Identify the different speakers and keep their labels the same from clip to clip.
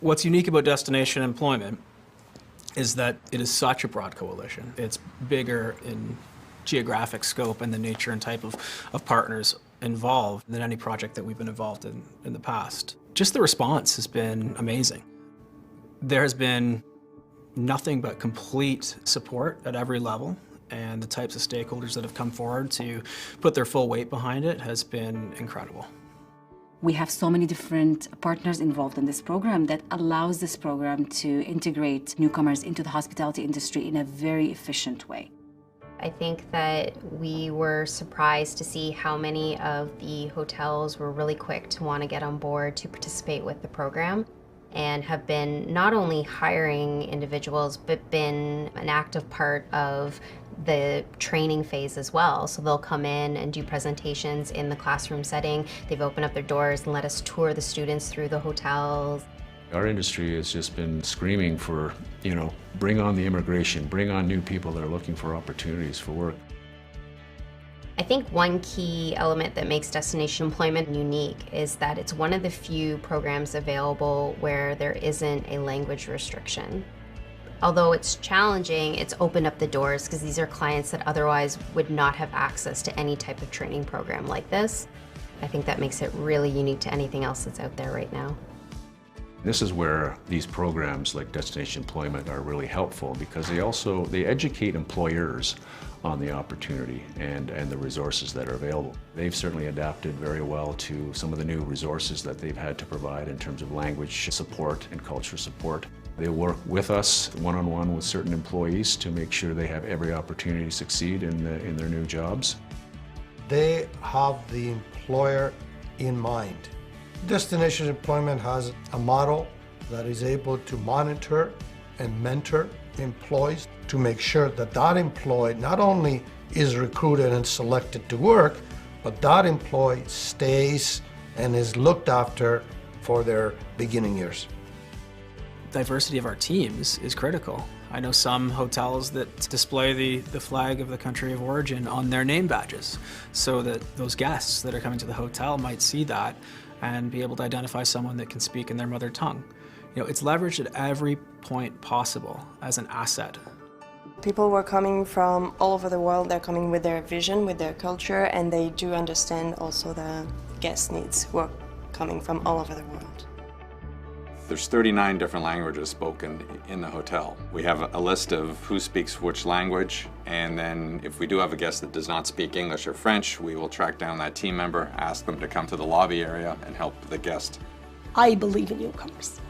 Speaker 1: What's unique about Destination Employment is that it is such a broad coalition. It's bigger in geographic scope and the nature and type of partners involved than any project that we've been involved in the past. Just the response has been amazing. There has been nothing but complete support at every level, and the types of stakeholders that have come forward to put their full weight behind it has been incredible.
Speaker 2: We have so many different partners involved in this program that allows this program to integrate newcomers into the hospitality industry in a very efficient way.
Speaker 3: I think that we were surprised to see how many of the hotels were really quick to want to get on board to participate with the program, and have been not only hiring individuals, but been an active part of the training phase as well. So they'll come in and do presentations in the classroom setting. They've opened up their doors and let us tour the students through the hotels.
Speaker 4: Our industry has just been screaming for, bring on the immigration, bring on new people that are looking for opportunities for work.
Speaker 3: I think one key element that makes Destination Employment unique is that it's one of the few programs available where there isn't a language restriction. Although it's challenging, it's opened up the doors because these are clients that otherwise would not have access to any type of training program like this. I think that makes it really unique to anything else that's out there right now.
Speaker 4: This is where these programs like Destination Employment are really helpful, because they educate employers on the opportunity and the resources that are available. They've certainly adapted very well to some of the new resources that they've had to provide in terms of language support and culture support. They work with us one-on-one with certain employees to make sure they have every opportunity to succeed in their new jobs.
Speaker 5: They have the employer in mind. Destination Employment has a model that is able to monitor and mentor employees to make sure that that employee not only is recruited and selected to work, but that employee stays and is looked after for their beginning years.
Speaker 1: Diversity of our teams is critical. I know some hotels that display the flag of the country of origin on their name badges, so that those guests that are coming to the hotel might see that and be able to identify someone that can speak in their mother tongue. It's leveraged at every point possible as an asset.
Speaker 6: People were coming from all over the world. They're coming with their vision, with their culture, and they do understand also the guest needs who are coming from all over the world.
Speaker 7: There's 39 different languages spoken in the hotel. We have a list of who speaks which language, and then if we do have a guest that does not speak English or French, we will track down that team member, ask them to come to the lobby area and help the guest.
Speaker 8: I believe in newcomers.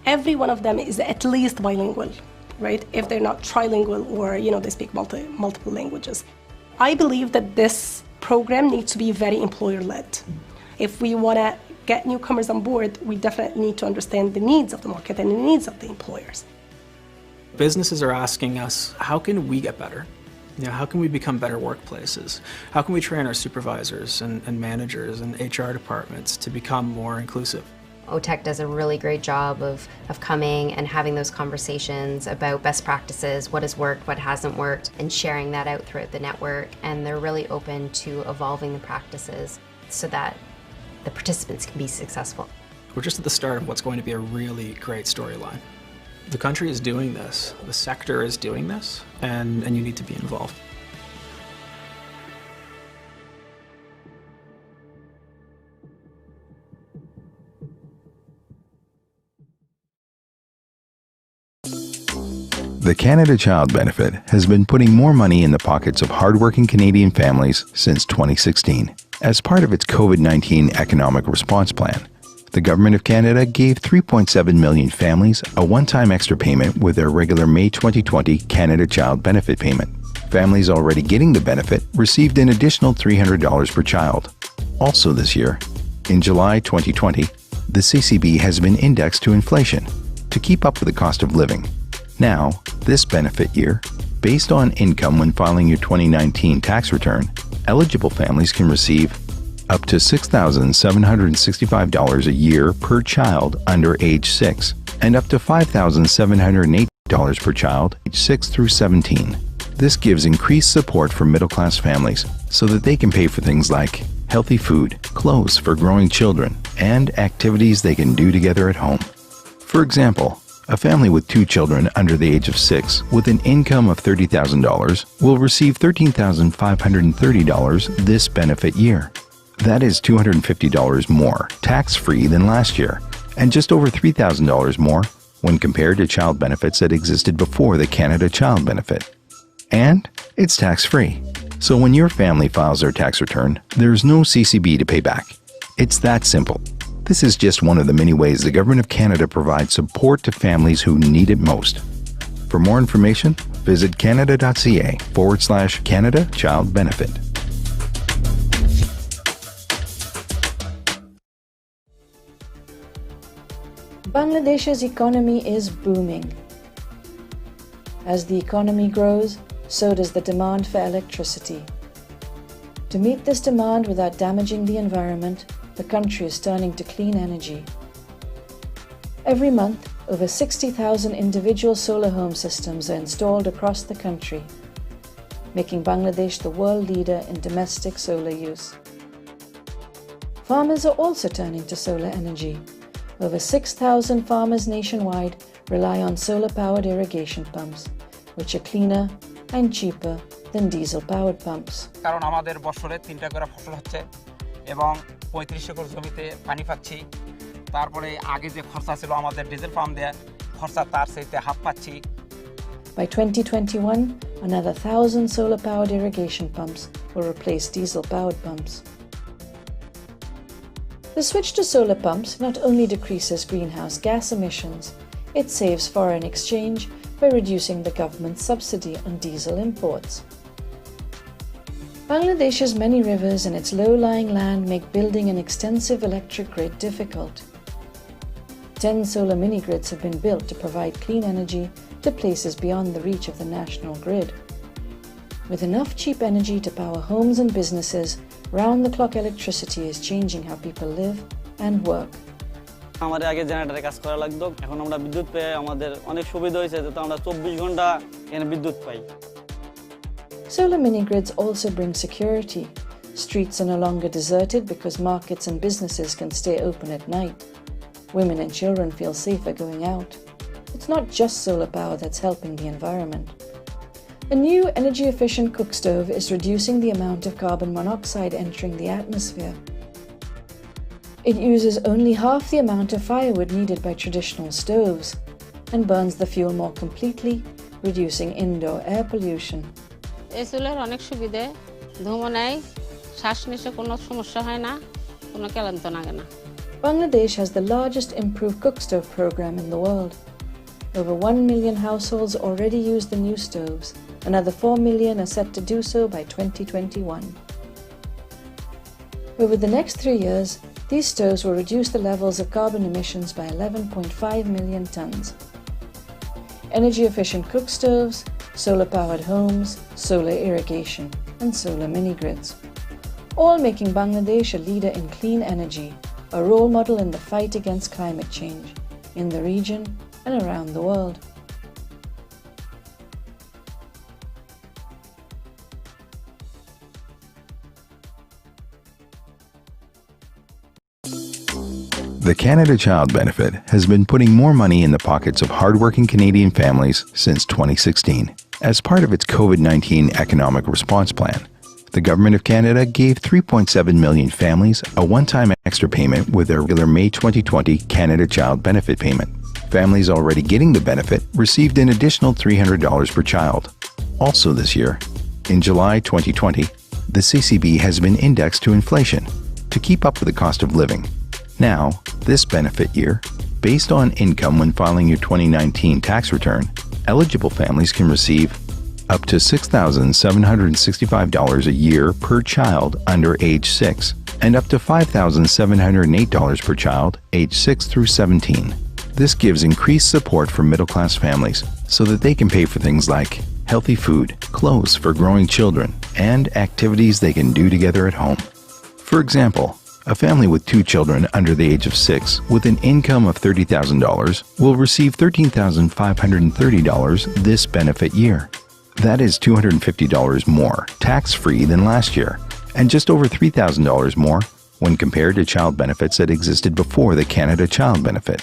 Speaker 8: Every one of them is at least bilingual, right? If they're not trilingual or, they speak multiple languages. I believe that this program needs to be very employer-led. If we want to get newcomers on board, we definitely need to understand the needs of the market and the needs of the employers.
Speaker 1: Businesses are asking us, how can we get better? How can we become better workplaces? How can we train our supervisors and managers and HR departments to become more inclusive?
Speaker 3: OTEC does a really great job of coming and having those conversations about best practices, what has worked, what hasn't worked, and sharing that out throughout the network. And they're really open to evolving the practices so that the participants can be successful.
Speaker 1: We're just at the start of what's going to be a really great storyline. The country is doing this, the sector is doing this, and you need to be involved.
Speaker 9: The Canada Child Benefit has been putting more money in the pockets of hardworking Canadian families since 2016. As part of its COVID-19 economic response plan, the Government of Canada gave 3.7 million families a one-time extra payment with their regular May 2020 Canada Child Benefit payment. Families already getting the benefit received an additional $300 per child. Also this year, in July 2020, the CCB has been indexed to inflation to keep up with the cost of living. Now, this benefit year, based on income when filing your 2019 tax return, eligible families can receive up to $6,765 a year per child under age 6 and up to $5,708 per child age 6 through 17. This gives increased support for middle-class families so that they can pay for things like healthy food, clothes for growing children, and activities they can do together at home. For example, a family with 2 children under the age of 6 with an income of $30,000 will receive $13,530 this benefit year. That is $250 more tax-free than last year, and just over $3,000 more when compared to child benefits that existed before the Canada Child Benefit. And it's tax-free. So when your family files their tax return, there's no CCB to pay back. It's that simple. This is just one of the many ways the Government of Canada provides support to families who need it most. For more information, visit canada.ca/Canada Child Benefit.
Speaker 10: Bangladesh's economy is booming. As the economy grows, so does the demand for electricity. To meet this demand without damaging the environment, the country is turning to clean energy. Every month, over 60,000 individual solar home systems are installed across the country, making Bangladesh the world leader in domestic solar use. Farmers are also turning to solar energy. Over 6,000 farmers nationwide rely on solar-powered irrigation pumps, which are cleaner and cheaper than diesel-powered pumps.
Speaker 11: কারণ আমাদের বছরে 3টা করে ফসল হচ্ছে এবং 35 acre জমিতে পানি পাচ্ছি। তারপরে আগে যে খরচা ছিল আমাদের ডিজেল পাম্প দিয়ে খরচা তার চাইতে হাফ পাচ্ছি।
Speaker 10: By 2021, another 1,000 solar-powered irrigation pumps will replace diesel-powered pumps. The switch to solar pumps not only decreases greenhouse gas emissions, it saves foreign exchange by reducing the government's subsidy on diesel imports. Bangladesh's many rivers and its low-lying land make building an extensive electric grid difficult. 10 solar mini-grids have been built to provide clean energy to places beyond the reach of the national grid. With enough cheap energy to power homes and businesses, round-the-clock electricity is changing how people live and work.
Speaker 12: আমাদের আগে জেনারেটরে কাজ করা লাগতো, এখন আমরা বিদ্যুৎ পেয়ে আমাদের অনেক সুবিধা হয়েছে, যাতে আমরা 24 ঘন্টা এখানে বিদ্যুৎ পাই।
Speaker 10: Solar mini-grids also bring security. Streets are no longer deserted because markets and businesses can stay open at night. Women and children feel safer going out. It's not just solar power that's helping the environment. A new energy-efficient cook stove is reducing the amount of carbon monoxide entering the atmosphere. It uses only half the amount of firewood needed by traditional stoves and burns the fuel more completely, reducing indoor air pollution.
Speaker 13: এই চুলার অনেক সুবিধে, ধুমো নাই, শ্বাস নিতে কোনো সমস্যা হয় না, কোনো ক্লান্ত লাগে না।
Speaker 10: Bangladesh has the largest improved cook stove program in the world. Over 1 million households already use the new stoves. Another 4 million are set to do so by 2021. Over the next 3 years, these stoves will reduce the levels of carbon emissions by 11.5 million tons. Energy-efficient cook stoves, solar-powered homes, solar irrigation, and solar mini-grids, all making Bangladesh a leader in clean energy, a role model in the fight against climate change, in the region and around the world.
Speaker 9: The Canada Child Benefit has been putting more money in the pockets of hardworking Canadian families since 2016. As part of its COVID-19 economic response plan, the Government of Canada gave 3.7 million families a one-time extra payment with their regular May 2020 Canada Child Benefit payment. Families already getting the benefit received an additional $300 per child. Also this year, in July 2020, the CCB has been indexed to inflation to keep up with the cost of living. Now, this benefit year, based on income when filing your 2019 tax return, eligible families can receive up to $6,765 a year per child under age 6 and up to $5,708 per child age 6 through 17. This gives increased support for middle-class families so that they can pay for things like healthy food, clothes for growing children, and activities they can do together at home. For example, a family with 2 children under the age of 6 with an income of $30,000 will receive $13,530 this benefit year. That is $250 more tax-free than last year, and just over $3,000 more when compared to child benefits that existed before the Canada Child Benefit.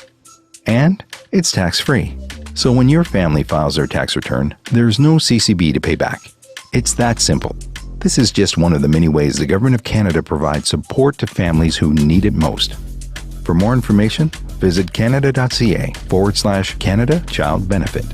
Speaker 9: And It's tax-free. So when your family files their tax return, there's no CCB to pay back. It's that simple. This is just one of the many ways the Government of Canada provides support to families who need it most. For more information, visit canada.ca/Canada Child Benefit.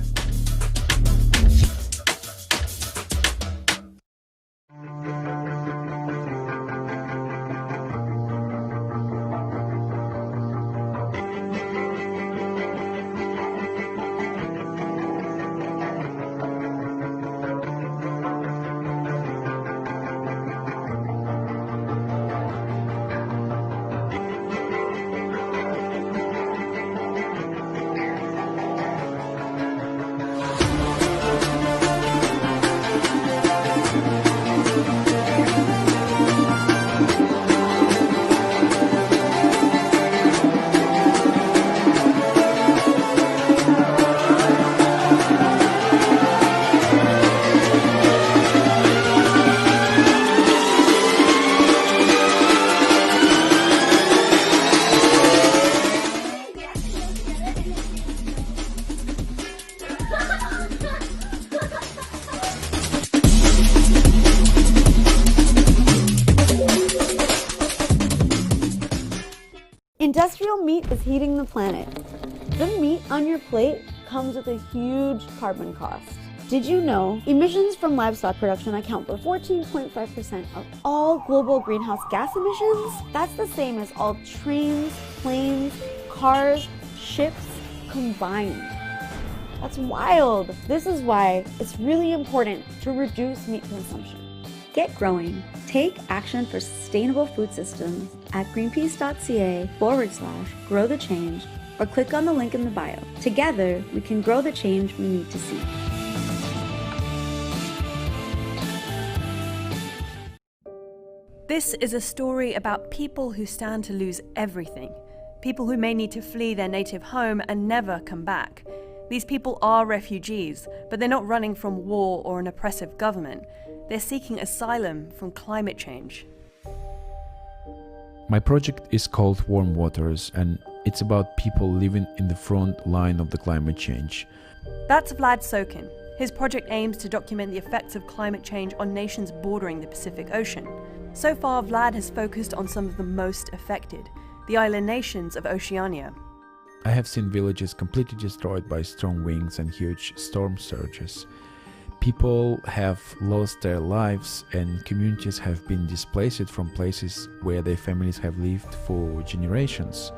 Speaker 14: Industrial meat is heating the planet. The meat on your plate comes with a huge carbon cost. Did you know emissions from livestock production account for 14.5% of all global greenhouse gas emissions? That's the same as all trains, planes, cars, ships combined. That's wild. This is why it's really important to reduce meat consumption. Get growing. Take action for sustainable food systems at greenpeace.ca/grow the change or click on the link in the bio. Together, we can grow the change we need to see.
Speaker 15: This is a story about people who stand to lose everything. People who may need to flee their native home and never come back. These people are refugees, but they're not running from war or an oppressive government. They're seeking asylum from climate change.
Speaker 16: My project is called Warm Waters, and it's about people living in the front line of the climate change.
Speaker 15: That's Vlad Sokin. His project aims to document the effects of climate change on nations bordering the Pacific Ocean. So far, Vlad has focused on some of the most affected, the island nations of Oceania.
Speaker 16: I have seen villages completely destroyed by strong winds and huge storm surges. People have lost their lives and communities have been displaced from places where their families have lived for generations.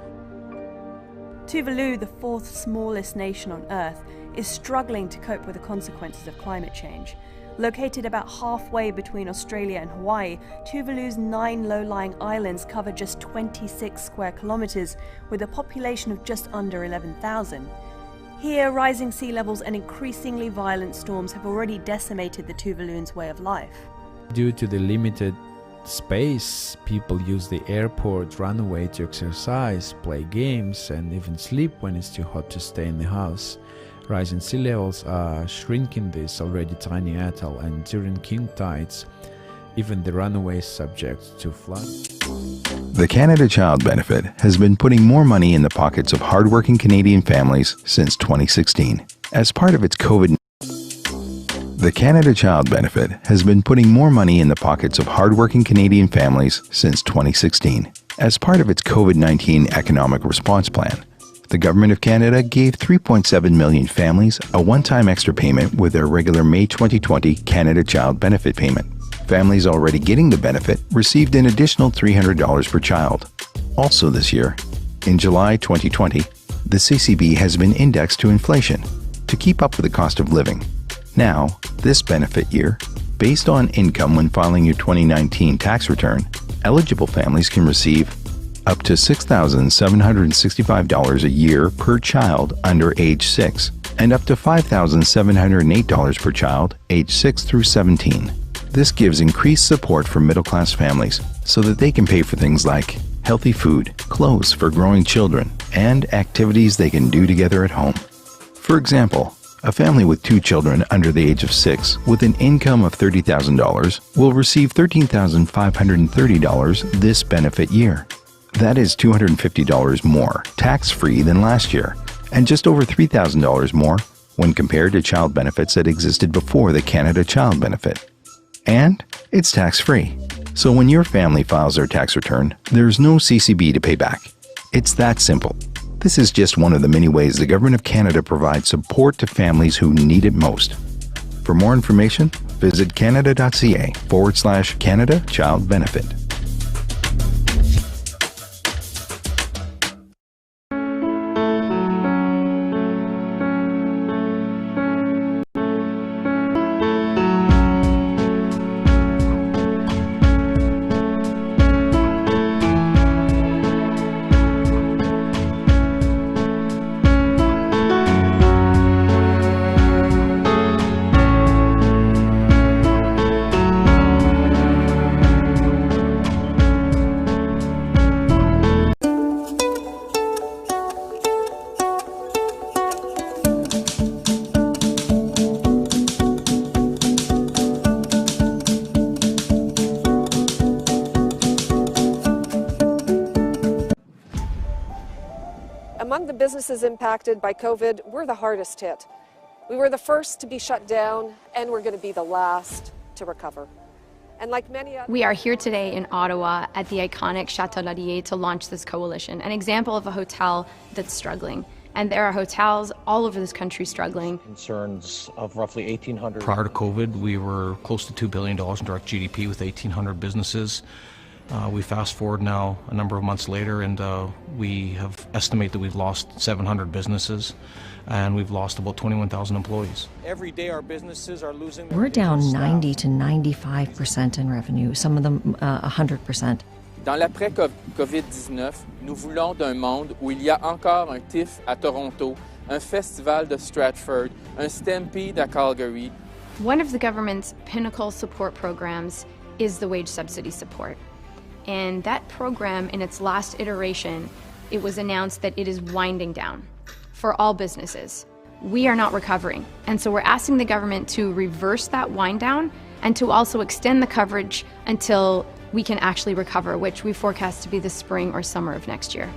Speaker 15: Tuvalu, the fourth smallest nation on Earth, is struggling to cope with the consequences of climate change. Located about halfway between Australia and Hawaii, Tuvalu's 9 low-lying islands cover just 26 square kilometers with a population of just under 11,000. Here, rising sea levels and increasingly violent storms have already decimated the Tuvaluans' way of life.
Speaker 16: Due to the limited space, people use the airport runway to exercise, play games, and even sleep when it's too hot to stay in the house. Rising sea levels are shrinking this already tiny atoll, and during king tides, even the runway is subject to flood.
Speaker 9: The Canada Child Benefit has been putting more money in the pockets of hardworking Canadian families since 2016. As part of its The Canada Child Benefit has been putting more money in the pockets of hardworking Canadian families since 2016. As part of its COVID-19 economic response plan, the Government of Canada gave 3.7 million families a one-time extra payment with their regular May 2020 Canada Child Benefit payment. Families already getting the benefit received an additional $300 per child. Also this year, in July 2020, the CCB has been indexed to inflation to keep up with the cost of living. Now, this benefit year, based on income when filing your 2019 tax return, eligible families can receive up to $6,765 a year per child under age 6 and up to $5,708 per child age 6 through 17. This gives increased support for middle-class families so that they can pay for things like healthy food, clothes for growing children, and activities they can do together at home. For example, a family with 2 children under the age of 6 with an income of $30,000 will receive $13,530 this benefit year. That is $250 more tax-free than last year and just over $3,000 more when compared to child benefits that existed before the Canada Child Benefit. And it's tax-free. So when your family files their tax return, there's no CCB to pay back. It's that simple. This is just one of the many ways the Government of Canada provides support to families who need it most. For more information, visit canada.ca/Canada Child Benefit.
Speaker 17: Among the businesses impacted by COVID, we're the hardest hit. We were the first to be shut down, and we're going to be the last to recover. And like many other...
Speaker 18: We are here today in Ottawa at the iconic Chateau Laurier to launch this coalition, an example of a hotel that's struggling. And there are hotels all over this country struggling.
Speaker 19: Concerns of roughly 1,800.
Speaker 20: Prior to COVID, we were close to $2 billion in direct GDP with 1,800 businesses. We fast forward now a number of months later, and we have estimated that we've lost 700 businesses, and we've lost about 21,000 employees.
Speaker 19: Every day our businesses are losing.
Speaker 21: We're down 90 to 95% in revenue, some of them 100%.
Speaker 22: Dans l'après-COVID-19, nous voulons d'un monde où il y a encore un TIFF à Toronto, un festival de Stratford, un Stampede à Calgary.
Speaker 18: One of the government's pinnacle support programs is the wage subsidy support. And that program, in its last iteration, it was announced that it is winding down for all businesses. We are not recovering. And so we're asking the government to reverse that wind down and to also extend the coverage until we can actually recover, which we forecast to be the spring or summer of next year.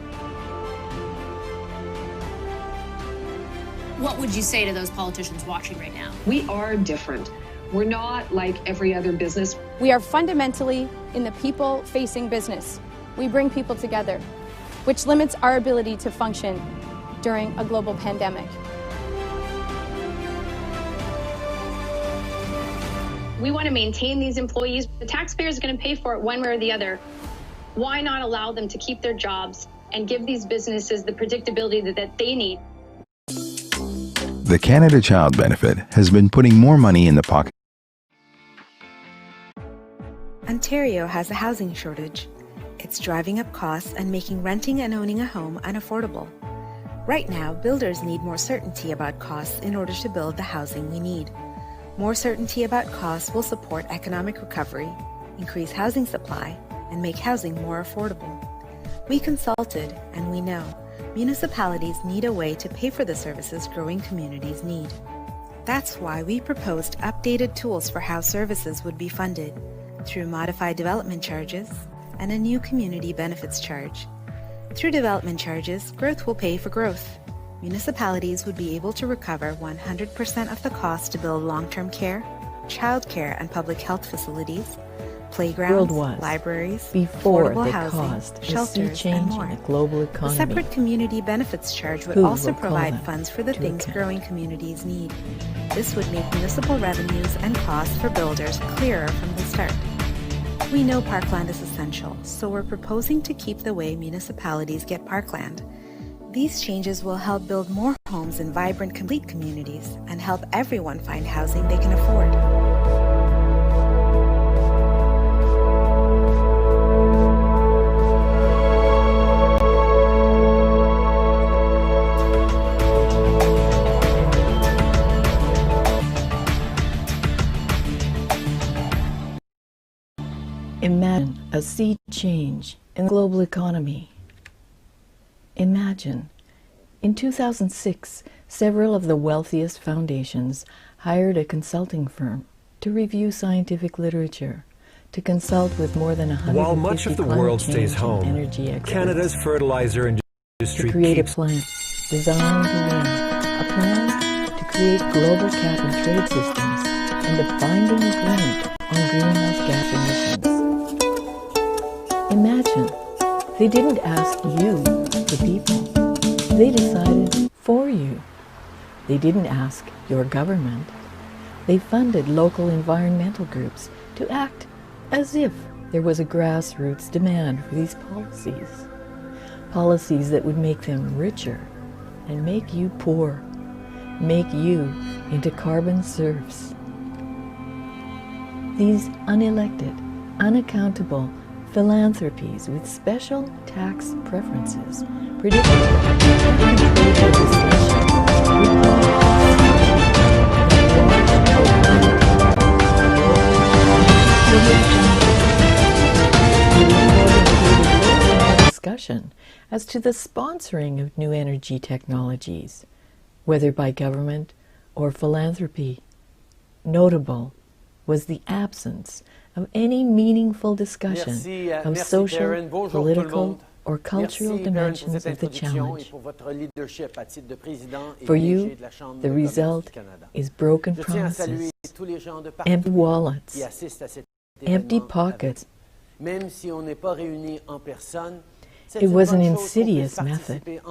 Speaker 23: What would you say to those politicians watching right now?
Speaker 24: We are different. We're not like every other business.
Speaker 18: We are fundamentally in the people-facing business. We bring people together, which limits our ability to function during a global pandemic.
Speaker 23: We want to maintain these employees. The taxpayer is going to pay for it one way or the other. Why not allow them to keep their jobs and give these businesses the predictability that they need?
Speaker 9: The Canada Child Benefit has been putting more money in the pocket.
Speaker 25: Ontario has a housing shortage. It's driving up costs and making renting and owning a home unaffordable. Right now, builders need more certainty about costs in order to build the housing we need. More certainty about costs will support economic recovery, increase housing supply, and make housing more affordable. We consulted, and we know municipalities need a way to pay for the services growing communities need. That's why we proposed updated tools for how services would be funded, through modified development charges and a new community benefits charge. Through development charges, growth will pay for growth. Municipalities would be able to recover 100% of the cost to build long-term care, childcare and public health facilities, playgrounds, libraries,
Speaker 26: before
Speaker 25: affordable
Speaker 26: they
Speaker 25: housing,
Speaker 26: caused a sea
Speaker 25: shelters,
Speaker 26: change
Speaker 25: and more.
Speaker 26: in the global economy.
Speaker 25: A separate community benefits charge would
Speaker 26: Who
Speaker 25: also
Speaker 26: will call
Speaker 25: provide
Speaker 26: them
Speaker 25: funds for the
Speaker 26: to
Speaker 25: things
Speaker 26: account?
Speaker 25: growing communities need. This would make municipal revenues and costs for builders clearer from the start. We know parkland is essential, so we're proposing to keep the way municipalities get parkland. These changes will help build more homes in vibrant, complete communities and help everyone find housing they can afford.
Speaker 26: Imagine a sea change in the global economy. Imagine, in 2006, several of the wealthiest foundations hired a consulting firm to review scientific literature, to consult with more than 150
Speaker 27: While much of the
Speaker 26: climate
Speaker 27: world
Speaker 26: change
Speaker 27: stays
Speaker 26: and
Speaker 27: home,
Speaker 26: energy experts,
Speaker 27: Canada's fertilizer industry
Speaker 26: to create a
Speaker 27: keeps
Speaker 26: plan Design to Win, a plan to create global cap-and-trade systems and a binding agreement on greenhouse gas emissions. Imagine, they didn't ask you, the people. They decided for you. They didn't ask your government. They funded local environmental groups to act as if there was a grassroots demand for these policies. Policies that would make them richer and make you poor, make you into carbon serfs. These unelected, unaccountable philanthropies with special tax preferences predicted discussion as to the sponsoring of new energy technologies, whether by government or philanthropy. Notable was the absence of any meanful discussion of social, political, or cultural dimensions of the challenge. For you, the result is broken promises, empty wallets, empty pockets. It was an insidious method.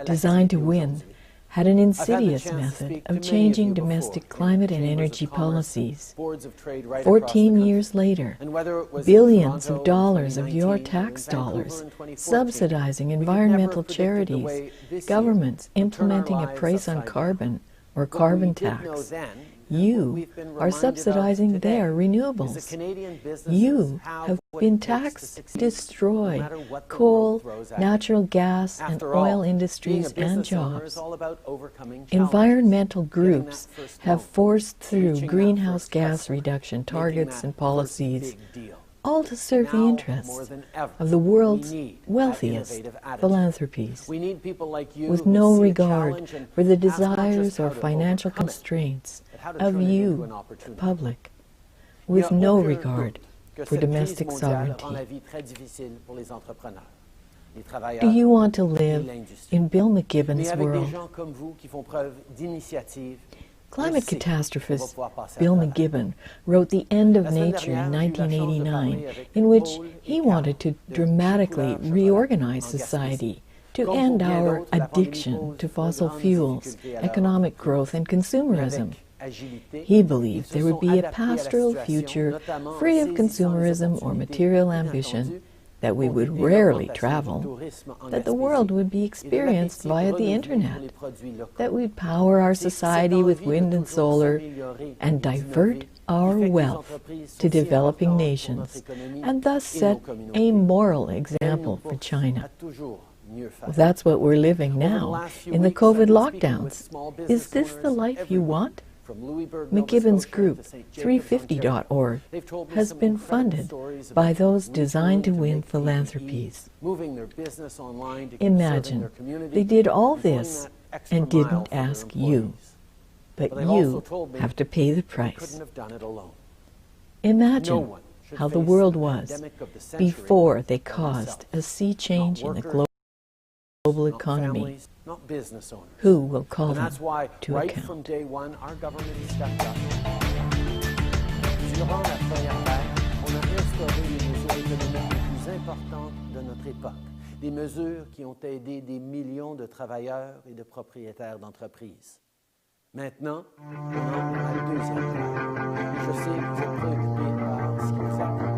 Speaker 26: Designed to Win had an insidious method of changing domestic climate and energy policies. 14 years later, billions of dollars of your tax dollars subsidizing environmental charities, governments implementing a price on carbon or carbon tax. You are subsidizing their renewables. You have been taxed to destroy coal, natural gas, and oil industries and jobs. Environmental groups have forced through greenhouse gas reduction targets and policies, all to serve the interests of the world's wealthiest philanthropies, with no regard for the desires or financial constraints of you, the public, with no regard for domestic sovereignty. Do you want to live in Bill McKibben's world? Climate catastrophist Bill McKibben wrote The End of Nature in 1989, in which he wanted to dramatically reorganize society to end our addiction to fossil fuels, economic growth, and consumerism. He believed there would be a pastoral future free of consumerism or material ambition, that we would rarely travel, that the world would be experienced via the internet, that we'd power our society with wind and solar, and divert our wealth to developing nations, and thus set a moral example for China. That's what we're living now in the COVID lockdowns. Is this the life you want? McKibben's group, 350.org, has been funded by those Designed to Win philanthropies. Imagine they did all this and didn't ask you, but you have to pay the price. Imagine how the world was before they caused a sea change in the global economy.
Speaker 2: Not business owners.
Speaker 26: Who will call
Speaker 2: and
Speaker 26: them
Speaker 2: that's why,
Speaker 26: to
Speaker 2: right
Speaker 26: account?
Speaker 2: from day one, our government has stepped up. Durant la première vague, on a instauré les mesures économiques les plus importantes de notre époque. Des mesures qui ont aidé des millions de travailleurs et de propriétaires d'entreprises. Maintenant, on entre à la deuxième vague. Je sais que vous êtes préoccupés par ce qui nous attend.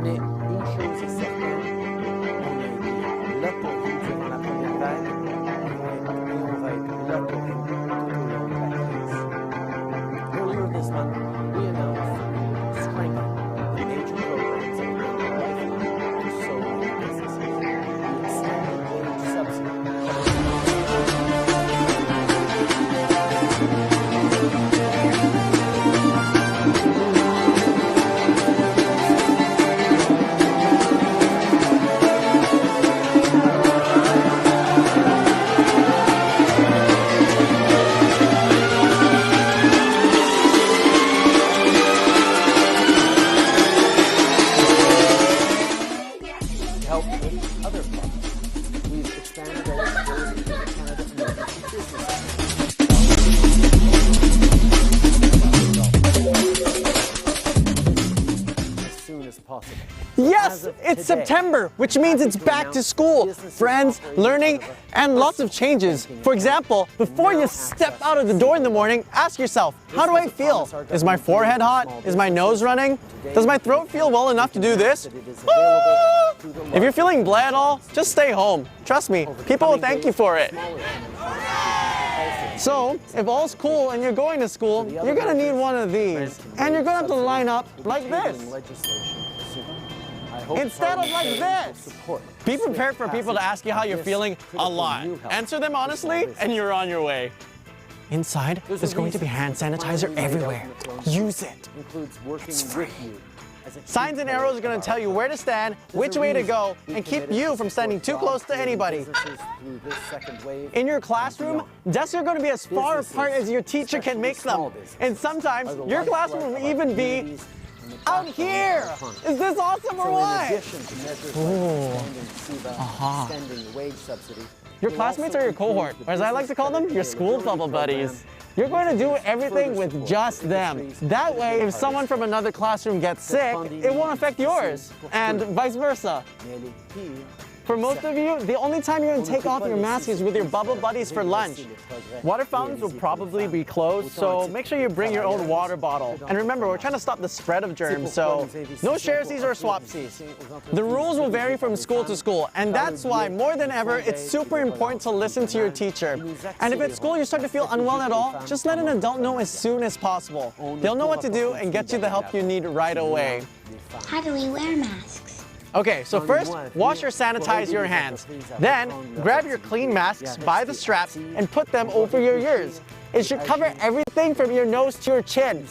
Speaker 2: Mais une chose est certaine, on a été là pour vous durant la première vague. Earlier this month, we announced strengthening the major programs that have been lifeline to so many businesses. We extended wage subsidy.
Speaker 3: it's September, which means it's back to school. Friends, learning, and lots of changes. For example, before you step out of the door in the morning, ask yourself, how do I feel? Is my forehead hot? Is my nose running? Does my throat feel well enough to do this? If you're feeling blah at all, just stay home. Trust me, people will thank you for it. So, if all's cool and you're going to school, you're gonna need one of these. And you're gonna have to line up like this. Instead of like this. Be prepared for people to ask you how you're feeling a lot. Answer them honestly, and you're on your way. Inside, there's going to be hand sanitizer everywhere. Use it. It's free. Signs and arrows are going to tell you where to stand, which way to go, and keep you from standing too close to anybody. In your classroom, desks are going to be as far apart as your teacher can make them. And sometimes, your classroom will even be out here. Is this awesome or what? Your classmates are your cohort, or as I like to call them, your school bubble buddies. You're going to do everything with just them. That way, if someone from another classroom gets sick, it won't affect yours, and vice versa. For most of you, the only time you're going to take off your mask is with your bubble buddies for lunch. Water fountains will probably be closed, so make sure you bring your own water bottle. And remember, we're trying to stop the spread of germs, so no sharesies or swapsies. The rules will vary from school to school, and that's why, more than ever, it's super important to listen to your teacher. And if at school you start to feel unwell at all, just let an adult know as soon as possible. They'll know what to do and get you the help you need right away.
Speaker 4: How do we wear masks?
Speaker 3: Okay, so first, wash or sanitize your hands. Then, grab your clean masks by the straps and put them over your ears. It should cover everything from your nose to your chin.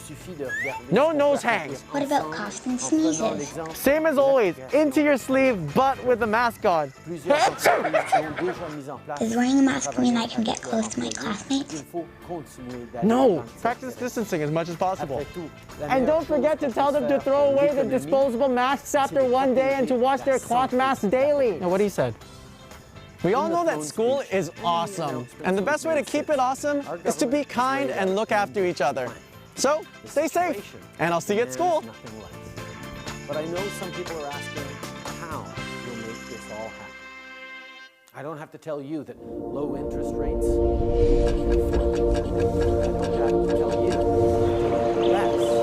Speaker 3: No nose hangs.
Speaker 4: What about coughs and sneezes?
Speaker 3: Same as always, into your sleeve, but with a mask on.
Speaker 4: Does wearing a mask mean I can get close to my classmates?
Speaker 3: No, practice distancing as much as possible. And don't forget to tell them to throw away the disposable masks after one day and to wash their cloth masks daily. Now, what he said. We all know that school is awesome, and the best way to keep it awesome is to be kind and look after each other. So, stay safe, and I'll see you at school.
Speaker 2: But I know some people are asking how we'll make this all happen. I don't have to tell you that low interest rates. I don't have to tell you that's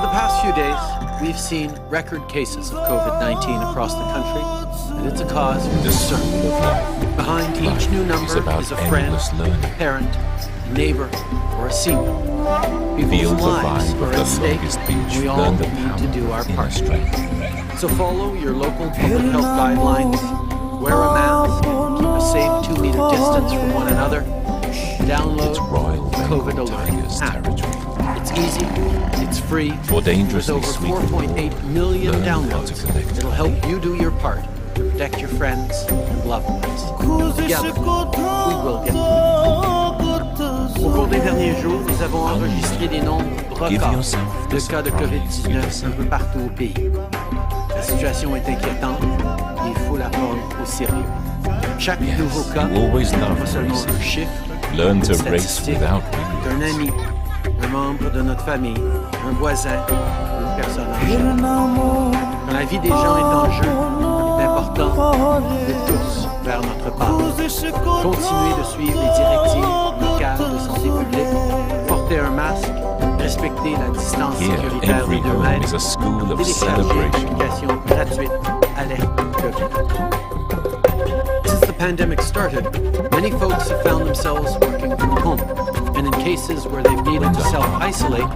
Speaker 2: the past few days, we've seen record cases of COVID-19 across the country, and it's a cause for concern. Behind each new number is a friend, parent, neighbor, or a senior. People's lives are at stake, and we all need to do our part. So follow your local public health guidelines, wear a mask, keep a safe 2-meter distance from one another, download the COVID Alert app. It's easy, it's free, with over 4.8 million downloads. It'll help you do your part to protect your friends and loved ones. Together, we will get through this. Au cours des derniers jours, nous avons enregistré des nombres records de cas de COVID-19 un peu partout au pays. La situation est inquiétante et il faut la prendre au sérieux. Chaque nouveau cas n'est pas seulement un chiffre, une statistique d'un ami, un membre de notre famille, un voisin, une personne âgée. Quand la vie des gens est en jeu, il est important de tous faire notre part. Continuer de suivre les directives locales de santé publique, porter un masque, respecter la distance sécuritaire de 2 mètres, télécharger l'application gratuite Alerte COVID. Since the pandemic started, many folks have found themselves working from home. And in cases where they've needed to self-isolate,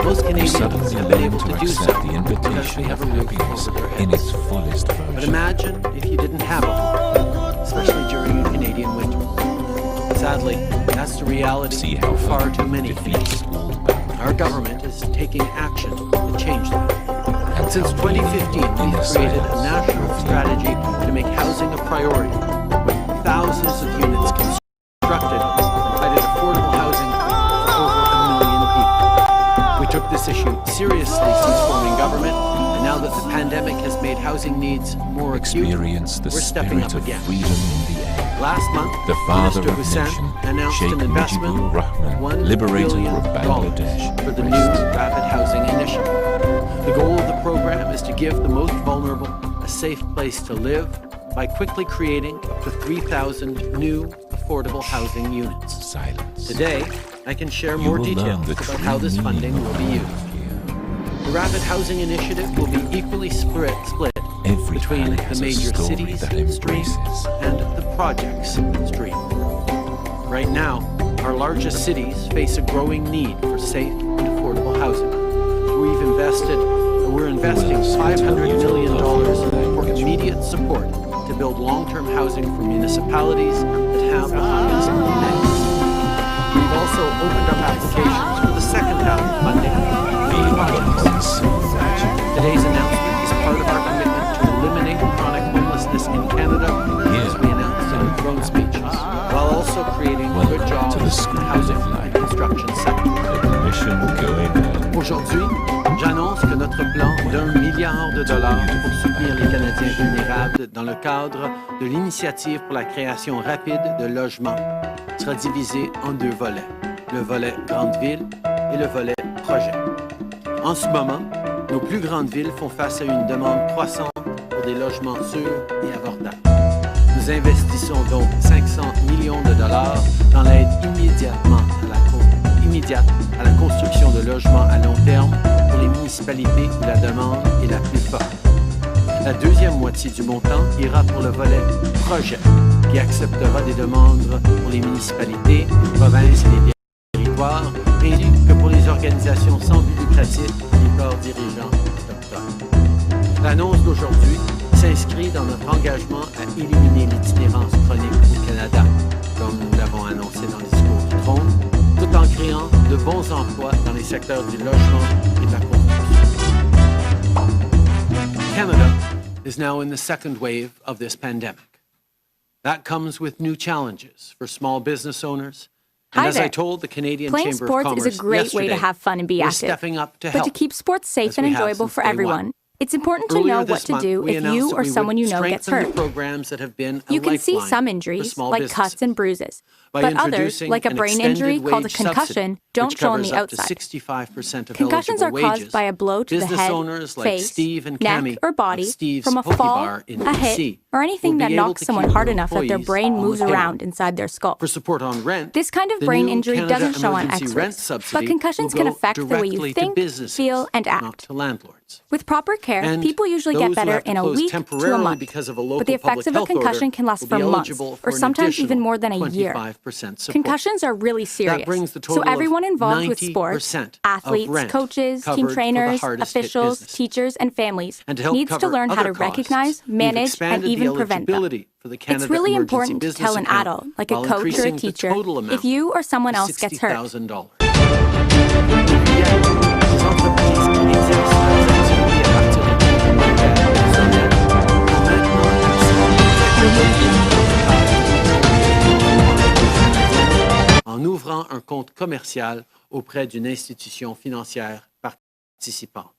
Speaker 2: most Canadians have been able to do so because they have a roof over their heads. But imagine if you didn't have a home, especially during a Canadian winter. Sadly, that's the reality for far too many face. Our government is taking action to change that. Since 2015, we've created a national strategy to make housing a priority, with thousands of units constructed and provided affordable housing for over 1 million people. We took this issue seriously since forming government, and now that the pandemic has made housing needs more acute, we're stepping up again. Last month,
Speaker 1: the father
Speaker 2: Minister
Speaker 1: of
Speaker 2: Hussain
Speaker 1: nation,
Speaker 2: announced
Speaker 1: Sheikh
Speaker 2: an investment
Speaker 1: Mujibur Rahman,
Speaker 2: of $1
Speaker 1: liberator
Speaker 2: billion
Speaker 1: of Bangladesh,
Speaker 2: for the new Rapid Housing Initiative. The goal of the program is to give the most vulnerable a safe place to live by quickly creating up to 3,000 new affordable housing units.
Speaker 1: Silence.
Speaker 2: Today, I can share more details about how this funding will be used. The Rapid Housing Initiative will be equally split between the major cities stream and the projects stream. Right now, our largest cities face a growing need for safe and affordable housing. We're investing $500 million for immediate support to build long-term housing for municipalities that have the highest demands. We've also opened up applications for the second half of funding for projects. Today's announcement is part of our commitment to eliminate chronic homelessness in Canada, as we announced in the throne speeches, while also creating good jobs in the housing and construction sector. Aujourd'hui, j'annonce que notre plan d'$1 milliard pour soutenir les Canadiens vulnérables dans le cadre de l'initiative pour la création rapide de logements sera divisé en 2 volets, le volet Grande Ville et le volet Projet. En ce moment, nos plus grandes villes font face à une demande croissante pour des logements sûrs et abordables. Nous investissons donc $500 millions dans l'aide immédiate à la construction de logements à long terme pour les municipalités où la demande est la plus forte. La deuxième moitié du montant ira pour le volet projet, qui acceptera des demandes pour les municipalités, les provinces et les territoires, ainsi que pour les organisations sans but lucratif et les corps dirigeants autochtones. L'annonce d'aujourd'hui s'inscrit dans notre engagement à éliminer l'itinérance chronique au Canada, comme nous l'avons annoncé dans le discours du trône, tout en créant de bons emplois dans les secteurs du logement et de la construction. Canada is now in the second wave of this pandemic. That comes with new challenges for small business owners. And as I told the Canadian
Speaker 5: Playing
Speaker 2: Chamber
Speaker 5: sports
Speaker 2: of Commerce
Speaker 5: is a great way to have fun and be
Speaker 2: we're
Speaker 5: active.
Speaker 2: stepping up to
Speaker 5: But
Speaker 2: help,
Speaker 5: to keep sports safe
Speaker 2: as
Speaker 5: and
Speaker 2: we have
Speaker 5: enjoyable
Speaker 2: since
Speaker 5: for
Speaker 2: day
Speaker 5: everyone,
Speaker 2: one.
Speaker 1: It's important to know what to do if you or someone you know gets hurt. You can see some injuries, like cuts and bruises, but others, like a brain injury called a concussion, don't show on the outside. Concussions are caused by a blow to the head, face, neck, or body from a fall, a hit, or anything that knocks someone hard enough that their brain moves around inside their skull. This kind of brain injury doesn't show on X-rays, but concussions can affect the way you think, feel, and act. With proper care, people usually get better in a week to a month, but the effects of a concussion can last for months, or sometimes even more than a year. Concussions are really serious, so everyone involved with sports, athletes, coaches, team trainers, officials, teachers, and families needs to learn how to recognize, manage, and even prevent them. It's really important to tell an adult, like a coach or a teacher, if you or someone else gets hurt.
Speaker 2: En ouvrant un compte commercial auprès d'une institution financière participante.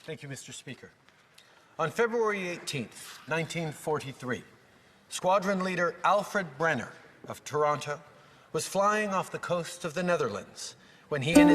Speaker 2: Thank you, Mr. Speaker. On February 18th, 1943, Squadron Leader Alfred Brenner of Toronto was flying off the coast of the Netherlands when he and his